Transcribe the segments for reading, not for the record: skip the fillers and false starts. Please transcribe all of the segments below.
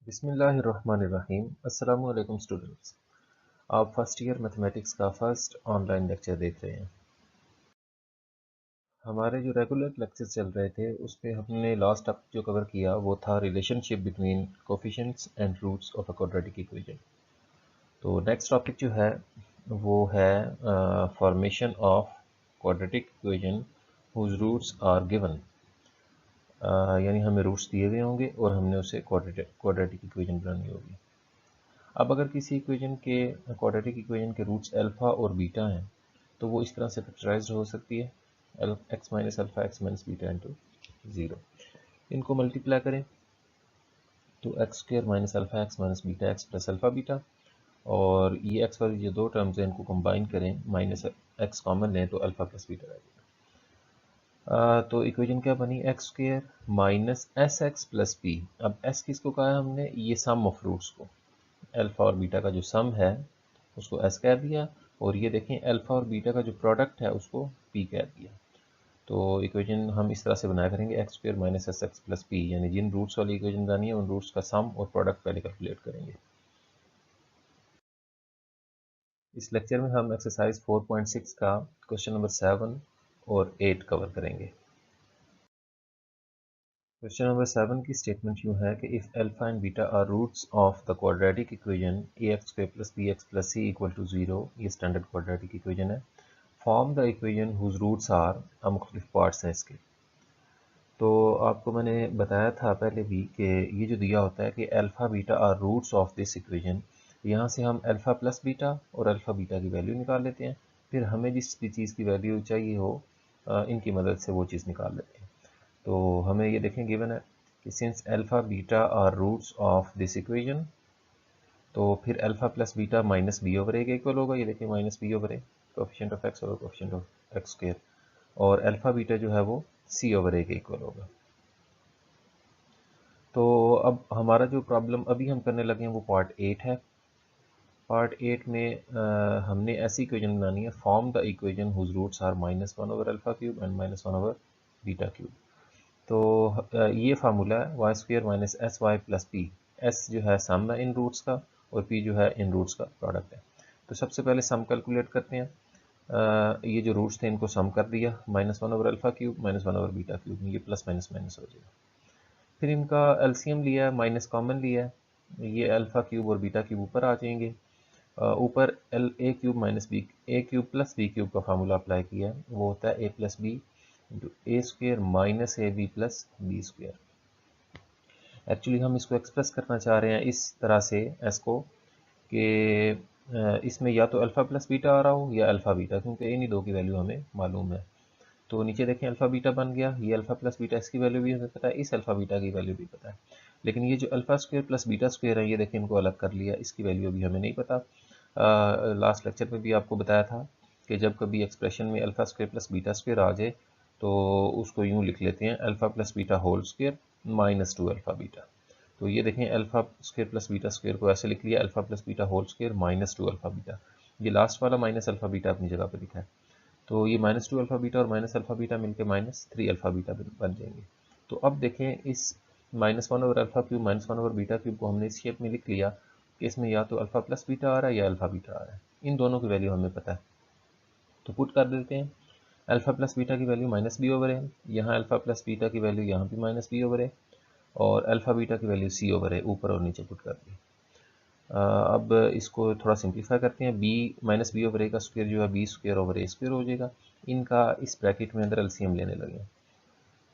बिस्मिल्लाहिर्रहमानिर्रहीम। अस्सलाम वालेकुम स्टूडेंट्स। आप फर्स्ट ईयर मैथमेटिक्स का फर्स्ट ऑनलाइन लेक्चर देख रहे हैं। हमारे जो रेगुलर लेक्चर्स चल रहे थे उसमें हमने लास्ट अब जो कवर किया वो था relationship between coefficients and roots of a quadratic equation. तो नेक्स्ट टॉपिक जो है वो है formation of quadratic equation whose roots are given. यानी हमें रूट्स दिए हुए होंगे और हमने उसे क्वाड्रेटिक इक्वेशन बनानी होगी। अब अगर किसी इक्वेशन के क्वाड्रेटिक इक्वेशन के रूट्स अल्फ़ा और बीटा हैं तो वो इस तरह से फैक्टराइज्ड हो सकती है x minus alpha x minus beta into zero. इनको मल्टीप्लाई करें तो x square minus alpha x minus beta x plus alpha beta, और ये एक्स वाली जो दो टर्म्स हैं इनको कंबाइन करें, माइनस एक्स कॉमन लें तो अल्फ़ा प्लस बीटा रहेगा। तो इक्वेशन क्या बनी, X square minus S X plus B. अब एस किसको कहा है हमने, ये सम ऑफ रूट्स को, अल्फ़ा और बीटा का जो सम है उसको एस कह दिया, और ये देखें अल्फ़ा और बीटा का जो प्रोडक्ट है उसको पी कह दिया। तो इक्वेशन हम इस तरह से बनाया करेंगे x square minus S X plus P, यानी जिन रूट्स वाली इक्वेशन बनानी है उन रूट्स का सम और प्रोडक्ट पहले कैलकुलेट करेंगे। इस लेक्चर में हम एक्सरसाइज 4.6 का क्वेश्चन नंबर 7 और 8 कवर करेंगे। क्वेश्चन नंबर 7 की स्टेटमेंट यूँ है कि if alpha and beta are roots of the quadratic equation A X square plus B X plus C equal to zero, ये स्टैंडर्ड क्वाड्रेटिक इक्वेशन है। Form the equation whose roots are, अब मुख्तलिफ parts हैं इसके। तो आपको मैंने बताया था पहले भी कि ये जो दिया होता है कि alpha beta are roots of this equation, यहाँ से हम अल्फ़ा प्लस बीटा और अल्फ़ा बीटा की वैल्यू निकाल लेते हैं, फिर हमें जिस भी चीज़ की वैल्यू चाहिए हो इनकी मदद से वो चीज़ निकाल लेते हैं। तो हमें ये देखें गिवन है कि since alpha beta are roots of this equation, तो फिर alpha plus beta minus B over A के इक्वल होगा। ये देखिए minus B over A, coefficient of X और कोफिशिएंट ऑफ एक्स स्क्वायर, और अल्फ़ा बीटा जो है वो सी ओवर ए के इक्वल होगा। तो अब हमारा जो प्रॉब्लम अभी हम करने लगे हैं वो पार्ट 8 है। पार्ट 8 में हमने ऐसी इक्वेशन बनानी है, form the equation whose roots are minus one over alpha cube and minus one over beta cube. तो ये फार्मूला है Y square minus S Y plus P. S जो है सम है इन रूट्स का और पी जो है इन रूट्स का प्रोडक्ट है। तो सबसे पहले सम कैलकुलेट करते हैं। ये जो रूट्स थे इनको सम कर दिया, minus one over alpha cube minus one over beta cube, ये प्लस माइनस माइनस हो जाएगा। फिर इनका एलसीएम लिया है, माइनस कॉमन लिया है, ये अल्फ़ा क्यूब और बीटा क्यूब ऊपर आ जाएंगे। ऊपर L A cube minus B A cube plus B cube का फार्मूला अप्लाई किया है, वो होता है A plus B into A square minus A B plus B square. Actually हम इसको एक्सप्रेस करना चाह रहे हैं इस तरह से एस को कि इसमें या तो अल्फ़ा प्लस बीटा आ रहा हो या अल्फ़ा बीटा, क्योंकि इन्हीं दो की वैल्यू हमें मालूम है। तो नीचे देखें अल्फ़ा बीटा बन गया, ये अल्फ़ा प्लस बीटा इसकी वैल्यू भी हमें पता है, इस अल्फ़ा बीटा की वैल्यू भी पता है। लेकिन ये जो alpha square plus beta square है ये देखें इनको अलग कर लिया, इसकी वैल्यू अभी हमें नहीं पता। लास्ट लेक्चर में भी आपको बताया था कि जब कभी एक्सप्रेशन में alpha square plus beta square आ जाए तो उसको यूँ लिख लेते हैं alpha plus beta whole square minus two alpha beta. तो ये देखें alpha square plus beta square को ऐसे लिख लिया alpha plus beta whole square minus two alpha beta. ये लास्ट वाला माइनस अल्फ़ा बीटा अपनी जगह पर लिखा है, तो ये माइनस टू अल्फ़ा बीटा और माइनस अल्फ़ा बीटा मिलकर माइनस थ्री अल्फ़ा बीटा बन जाएंगे। तो अब देखें इस minus one over alpha cube minus one over beta cube को हमने इस शेप में लिख लिया कि इसमें या तो अल्फ़ा प्लस बीटा आ रहा है या अल्फ़ा बीटा आ रहा है, इन दोनों की वैल्यू हमें पता है। तो पुट कर देते हैं, अल्फ़ा प्लस बीटा की वैल्यू माइनस बी ओवर है, यहाँ अल्फ़ा प्लस बीटा की वैल्यू यहाँ भी माइनस बी ओवर है, और अल्फ़ा बीटा की वैल्यू सी ओवर है, ऊपर और नीचे पुट कर दी। अब इसको थोड़ा सिंप्लीफाई करते हैं, बी माइनस बी ओवर ए का स्क्वायर जो है बी स्क्वायर ओवर ए स्क्वायर हो जाएगा। इनका इस ब्रैकेट में अंदर एलसीएम लेने लगे,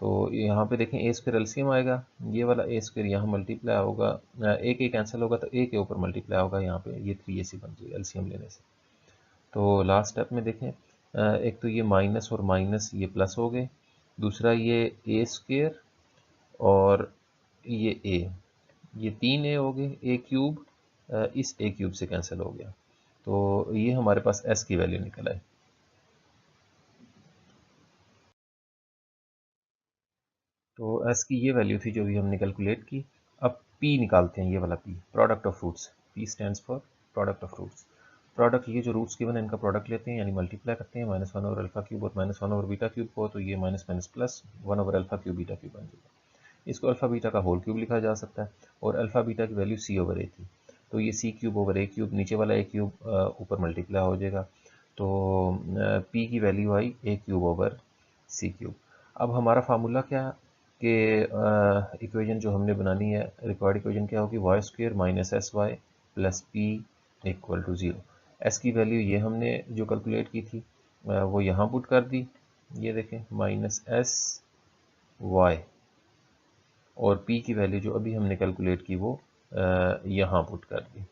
तो यहाँ पे देखें ए स्क्वायर एलसीएम आएगा, ये वाला ए स्क्वायर यहाँ मल्टीप्लाई होगा, एक ए कैंसिल होगा तो ए के ऊपर मल्टीप्लाई होगा, यहाँ पे ये थ्री ए सी बन जाएगा एलसीएम लेने से। तो लास्ट स्टेप में देखें, एक तो ये माइनस और माइनस ये प्लस हो गए, दूसरा ये ए स्क्वायर और ये तीन ए हो गए, ए क्यूब इस ए क्यूब से कैंसिल हो गया, तो ये हमारे पास एस की वैल्यू निकल आई। तो एस की ये वैल्यू थी जो भी हमने कैलकुलेट की। अब पी निकालते हैं, ये वाला P, product of roots, P stands for product of roots. Product, ये जो रूट्स गिवन है इनका प्रोडक्ट लेते हैं, यानी मल्टीप्लाई करते हैं, minus one over alpha cube और minus one over beta cube को, तो ये minus minus plus one over alpha cube beta cube बन जाएगा। इसको अल्फ़ा बीटा का होल क्यूब लिखा जा सकता है, और अल्फ़ा बीटा की वैल्यू सी ओवर ए थी, तो ये C cube over A cube, नीचे वाला ए क्यूब ऊपर मल्टीप्लाई हो जाएगा, तो पी की वैल्यू आई ए क्यूब ओवर सी क्यूब। अब हमारा फार्मूला क्या है कि इक्वेशन जो हमने बनानी है, रिक्वायर्ड इक्वेशन क्या होगी, y square minus S Y plus p equal to zero. S की वैल्यू ये हमने जो कैलकुलेट की थी वो यहाँ पुट कर दी, ये देखें माइनस एस वाई, और पी की वैल्यू जो अभी हमने कैलकुलेट की वो यहाँ पुट कर दी।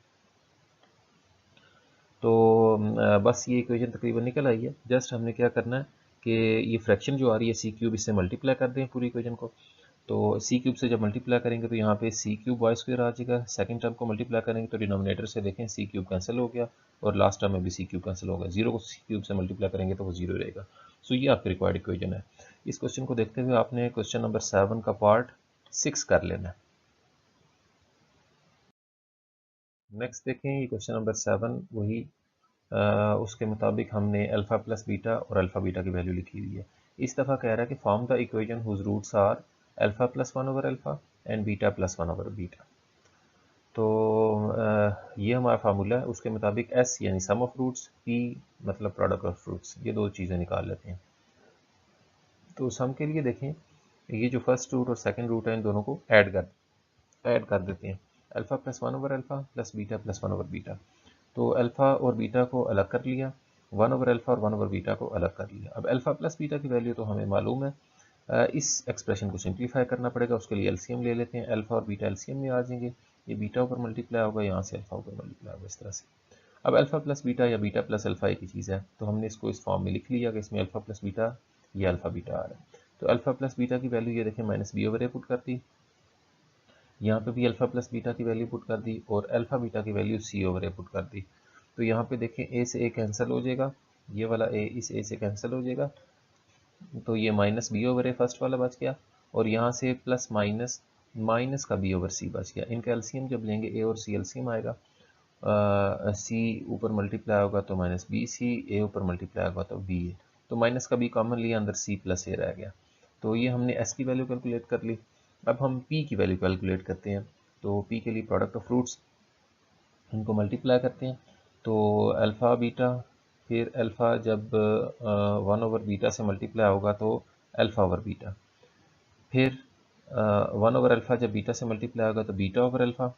तो बस ये इक्वेशन तकरीबन निकल आई है। जस्ट हमने क्या करना है कि ये फ्रैक्शन जो आ रही है सी क्यूब, इससे मल्टीप्लाई कर दें पूरी इक्वेशन को। तो सी क्यूब से जब मल्टीप्लाई करेंगे तो यहाँ पे सी क्यूब वाई स्क्वायर आ जाएगा, सेकंड टर्म को मल्टीप्लाई करेंगे तो डिनोमिनेटर से देखें सी क्यूब कैंसिल हो गया, और लास्ट टर्म में भी सी क्यूब कैंसिल होगा, जीरो को सी क्यूब से मल्टीप्लाई करेंगे तो वो जीरो रहेगा। सो ये आपकी रिक्वायर्ड इक्वेशन है। इस क्वेश्चन को देखते हुए आपने क्वेश्चन नंबर 7 का पार्ट 6 कर लेना है। नेक्स्ट देखें, ये क्वेश्चन नंबर 7 वही उसके मुताबिक हमने अल्फ़ा प्लस बीटा और अल्फ़ा बीटा की वैल्यू लिखी हुई है। इस दफ़ा कह रहा है कि form the equation whose roots are alpha plus 1 over alpha and beta plus 1 over beta. तो ये हमारा फार्मूला है, उसके मुताबिक एस यानी सम ऑफ रूट्स, पी मतलब प्रोडक्ट ऑफ फ्रूट्स, ये दो चीज़ें निकाल लेते हैं। तो सम के लिए देखें, ये जो फर्स्ट रूट और सेकंड रूट है इन दोनों को ऐड कर देते हैं। Alpha plus 1 over alpha plus beta plus 1 over beta. तो अल्फ़ा और बीटा को अलग कर लिया, 1 ओवर अल्फ़ा और 1 ओवर बीटा को अलग कर लिया। अब अल्फ़ा प्लस बीटा की वैल्यू तो हमें मालूम है, इस एक्सप्रेशन को सिंप्लीफाई करना पड़ेगा, उसके लिए एलसीएम ले लेते हैं। अल्फ़ा और बीटा एलसीएम में आ जाएंगे, ये बीटा ऊपर मल्टीप्लाई होगा, यहाँ से अल्फ़ा ऊपर मल्टीप्लाई होगा, इस तरह से। अब अल्फ़ा प्लस बीटा या बीटा प्लस अल्फ़ा एक ही चीज़ है, तो हमने इसको इस फॉर्म में लिख लिया कि इसमें अल्फ़ा प्लस बीटा या अल्फ़ा बीटा आ रहा है। तो अल्फ़ा प्लस बीटा की वैल्यू ये देखें माइनस बी ओवर ए पुट कर दी, यहाँ पे भी अल्फ़ा प्लस बीटा की वैल्यू पुट कर दी, और अल्फ़ा बीटा की वैल्यू सी ओवर ए पुट कर दी। तो यहाँ पे देखें ए से ए कैंसिल हो जाएगा, ये वाला ए इस ए से कैंसिल हो जाएगा, तो ये माइनस बी ओवर ए फर्स्ट वाला बच गया, और यहाँ से प्लस माइनस माइनस का बी ओवर सी बच गया। इनका एलसीएम जब लेंगे ए और सी एलसीएम आएगा, सी ऊपर मल्टीप्लाई होगा तो माइनस बी सी, ए ऊपर मल्टीप्लाई होगा तो बी ए, तो माइनस का बी कॉमन लिया, अंदर सी प्लस ए रह गया। तो ये हमने एस की वैल्यू कैलकुलेट कर ली। अब हम पी की वैल्यू कैलकुलेट करते हैं। तो पी के लिए प्रोडक्ट ऑफ फ्रूट्स, इनको मल्टीप्लाई करते हैं, तो अल्फ़ा बीटा, फिर अल्फ़ा जब 1 ओवर बीटा से मल्टीप्लाई होगा तो अल्फ़ा ओवर बीटा, फिर 1 ओवर अल्फ़ा जब बीटा से मल्टीप्लाई होगा तो बीटा ओवर अल्फ़ा,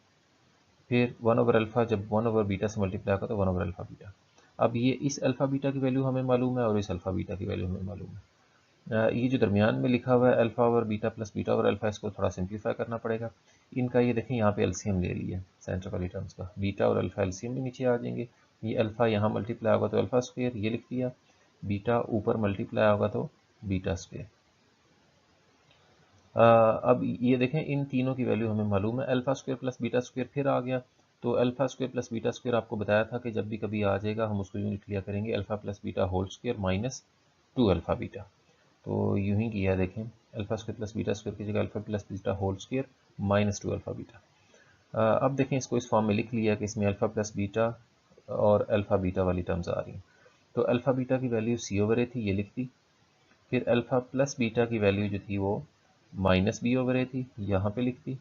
फिर 1 ओवर अल्फ़ा जब 1 ओवर बीटा से मल्टीप्लाई होगा तो 1 ओवर अल्फ़ा बीटा। अब ये इस अल्फ़ा बीटा की वैल्यू हमें मालूम है और इस अल्फ़ा बीटा की वैल्यू हमें मालूम है। ये जो दरमियान में लिखा हुआ है alpha over beta plus beta over alpha, इसको थोड़ा सिंप्लीफाई करना पड़ेगा। इनका ये देखें यहाँ पे एलसीएम ले लिया सेंटर वाली टर्म्स का, बीटा और अल्फ़ा एलसीएम भी नीचे आ जाएंगे। ये अल्फ़ा यहाँ मल्टीप्लाई होगा तो अल्फ़ा स्क्वेयर, ये लिख दिया, बीटा ऊपर मल्टीप्लाई होगा तो बीटा स्क्वेयर। अब ये देखें इन तीनों की वैल्यू हमें मालूम है, alpha square plus beta square फिर आ गया, तो alpha square plus beta square आपको बताया था कि जब भी कभी आ जाएगा हम उसको यूँ लिख लिया करेंगे, alpha plus beta whole square minus 2 alpha beta. तो यूं ही किया देखें, alpha square plus beta square की जगह alpha plus beta whole square minus 2 alpha beta. अब देखें इसको इस फॉर्म में लिख लिया कि इसमें अल्फ़ा प्लस बीटा और अल्फ़ा बीटा वाली टर्म्स आ रही हैं। तो अल्फ़ा बीटा की वैल्यू सी ओवर ए थी, ये लिख दी, फिर अल्फ़ा प्लस बीटा की वैल्यू जो थी वो माइनस बी ओवर ए थी, यहाँ पे लिख दी,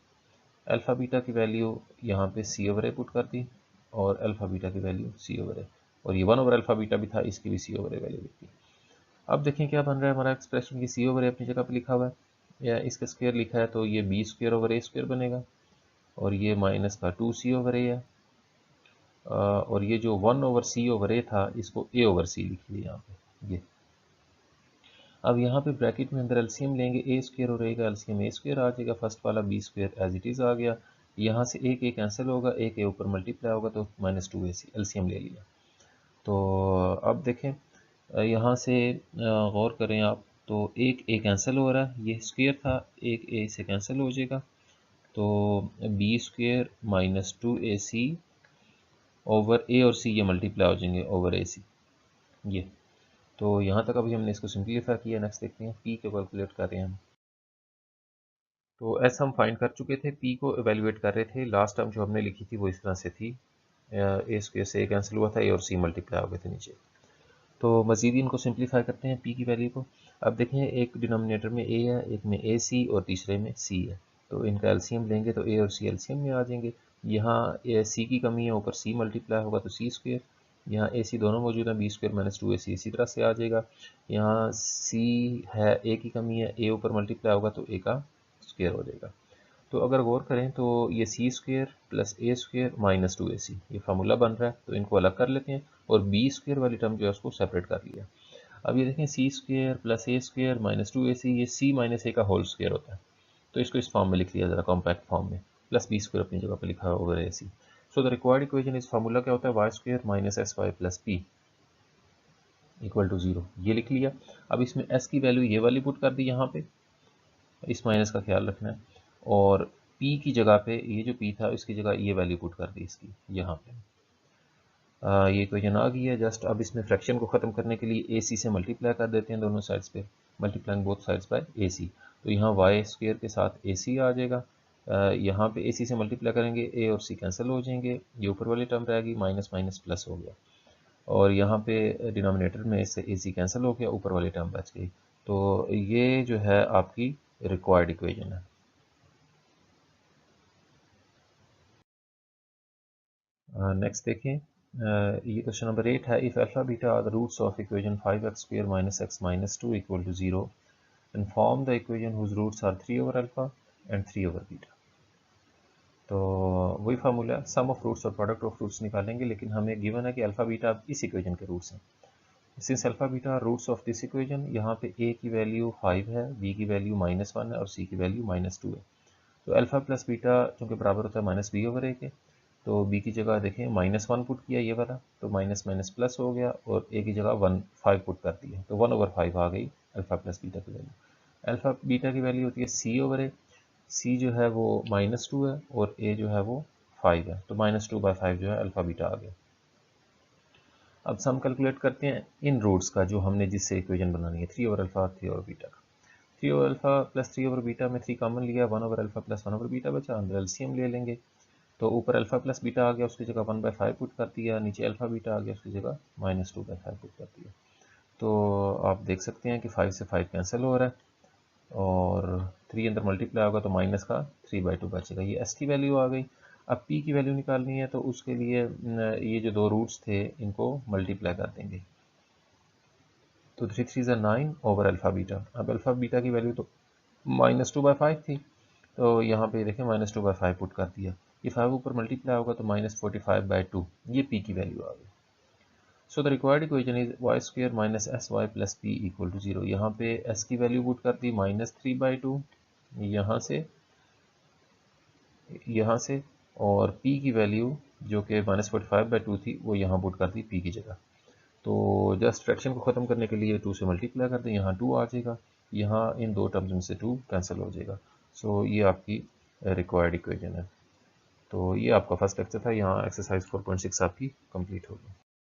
अल्फ़ा बीटा की वैल्यू यहाँ पे सी ओवर ए पुट कर दी, और अल्फ़ा बीटा की वैल्यू सी ओवर ए, और ये 1 ओवर अल्फ़ा बीटा भी था, इसकी भी सी ओवर ए वैल्यू लिख दी। अब देखें क्या बन रहा है हमारा एक्सप्रेशन की, सी ओवर ए अपनी जगह पे लिखा हुआ है, या इसका स्क्वायर लिखा है तो ये बी स्क्वायर ओवर ए स्क्वायर बनेगा, और ये माइनस का 2 सी ओवर ए है, और ये जो 1 ओवर सी ओवर ए था इसको ए ओवर सी लिख लिया यहाँ पे ये। अब यहाँ पे ब्रैकेट में अंदर एलसीएम लेंगे, ए स्क्वायर और ए का एलसीएम ए स्क्वायर आ जाएगा, फर्स्ट वाला B square as it is आ गया, यहाँ से एक ए कैंसिल होगा, एक ए ऊपर मल्टीप्लाई होगा तो माइनस 2 ए सी एलसीएम ले लिया। तो अब देखें यहाँ से गौर करें आप, तो एक ए कैंसिल हो रहा है, ये स्क्वायर था, एक ए से कैंसिल हो जाएगा, तो B square minus 2ac over A और सी ये मल्टीप्लाई हो जाएंगे ओवर ए सी ये। तो यहाँ तक अभी हमने इसको सिंप्लीफाई किया। नेक्स्ट देखते हैं पी को कैलकुलेट कर रहे हैं हम। तो एस हम फाइंड कर चुके थे, पी को एवेल्युएट कर रहे थे। लास्ट टर्म जो हमने लिखी थी वो इस तरह से थी, ए स्क्वायर से ए कैंसिल हुआ था, ए और सी मल्टीप्लाई हो गए थे नीचे। तो मज़ीद इनको सिंप्लीफाई करते हैं पी की वैल्यू को। अब देखें एक डिनोमिनेटर में a है, एक में ए सी और तीसरे में c है, तो इनका एलसीएम लेंगे तो a और c एलसीएम में आ जाएंगे। यहाँ c की कमी है, ऊपर c मल्टीप्लाई होगा तो c स्क्वेयर, यहाँ ए सी दोनों मौजूद हैं, बी स्क्वेयर माइनस 2ac इसी तरह से आ जाएगा। यहाँ c है, a की कमी है, a ऊपर मल्टीप्लाई होगा तो a का स्क्वेयर हो जाएगा। तो अगर गौर करें तो ये सी स्क्वेयर प्लस ए स्क्वेयर माइनस 2ac ये फार्मूला बन रहा है, तो इनको अलग कर लेते हैं और बी स्क्वेयर वाली टर्म जो है उसको सेपरेट कर लिया। अब ये देखें सी स्क्वेयर प्लस ए स्क्वेयर माइनस 2ac ये c माइनस a का होल स्क्वेयर होता है, तो इसको इस फॉर्म में लिख लिया ज़रा कॉम्पैक्ट फॉर्म में, प्लस बी स्क्वेयर अपनी जगह पर लिखा है over ac। So the required equation इस फार्मूला क्या होता है, y square minus S Y plus p equal to 0, ये लिख लिया। अब इसमें s की वैल्यू ये वाली पुट कर दी यहाँ पे, इस माइनस का ख्याल रखना है, और p की जगह पे ये जो p था इसकी जगह ये वैल्यू पुट कर दी इसकी यहाँ पे। ये इक्वेशन आ गई है। जस्ट अब इसमें फ्रैक्शन को ख़त्म करने के लिए ac से मल्टीप्लाई कर देते हैं दोनों साइड्स पे, multiplying both sides by ac, तो यहाँ वाई स्क्वेयर के साथ ac आ जाएगा। यहाँ पे ac से मल्टीप्लाई करेंगे a और c कैंसिल हो जाएंगे, ये ऊपर वाली टर्म रहेगी, माइनस माइनस प्लस हो गया, और यहाँ पे डिनोमिनेटर में इससे ac कैंसिल हो गया, ऊपर वाली टर्म बच गई। तो ये जो है आपकी रिक्वायर्ड इक्वेशन है। नेक्स्ट देखें, ये क्वेश्चन नंबर 8 है। If alpha beta are the roots of equation 5x square minus x minus 2 equal to 0 and form the equation whose roots are 3 over alpha and 3 over beta. तो वही formula, sum of roots और product of roots निकालेंगे, लेकिन हमें given है कि alpha beta इस equation के रूट्स हैं। Since alpha beta roots of this equation, यहाँ पे a की वैल्यू 5 है, b की वैल्यू -1 है और c की वैल्यू -2 है। तो अल्फा प्लस बीटा चूँकि बराबर होता है माइनस बी ओवर ए के, तो b की जगह देखें -1 पुट किया ये वाला, तो माइनस माइनस प्लस हो गया, और a की जगह 5 पुट कर दिया, तो 1/5 आ गई अल्फा प्लस बीटा की वैल्यू। अल्फा बीटा की वैल्यू होती है c ओवर ए, c जो है वो -2 है और a जो है वो 5 है, तो -2/5 जो है अल्फा बीटा आ गया। अब सम कैलकुलेट करते हैं इन रूट्स का जो हमने जिससे इक्वेशन बनानी है, 3 ओवर अल्फा 3 ओवर बीटा का। 3 over alpha plus 3 over beta में 3 कॉमन लिया, 1 over alpha plus 1 over beta बचा, अंदर एलसीएम ले लेंगे, तो ऊपर अल्फा प्लस बीटा आ गया, उसकी जगह 1/5 पुट कर दिया, नीचे अल्फा बीटा आ गया, उसकी जगह -2/5 पुट कर दिया। तो आप देख सकते हैं कि 5 से 5 कैंसिल हो रहा है, और 3 अंदर मल्टीप्लाई होगा तो माइनस का 3/2 बचेगा, ये s की वैल्यू आ गई। अब p की वैल्यू निकालनी है, तो उसके लिए ये जो दो रूट्स थे इनको मल्टीप्लाई कर देंगे, तो 3 3 ज़ा 9 ओवर अल्फा बीटा। अब अल्फा बीटा की वैल्यू तो -2/5 थी, तो यहाँ पे देखें -2/5 पुट कर दिया, ये 5 ऊपर मल्टीप्लाई होगा तो -45/2, ये p की वैल्यू आ गई। So the required equation is y square minus S Y plus p equal to 0। यहाँ पे s की वैल्यू पुट कर दी -3/2 यहाँ से, और p की वैल्यू जो कि -45/2 थी वो यहाँ पुट कर दी p की जगह। तो जस्ट फ्रैक्शन को ख़त्म करने के लिए 2 से मल्टीप्लाई कर दें, यहाँ 2 आ जाएगा, यहाँ इन दो टर्म्स में से 2 कैंसिल हो जाएगा। सो ये आपकी रिक्वायर्ड इक्वेशन है। तो ये आपका फर्स्ट लेक्चर था, यहाँ एक्सरसाइज 4.6 आपकी कंप्लीट होगी।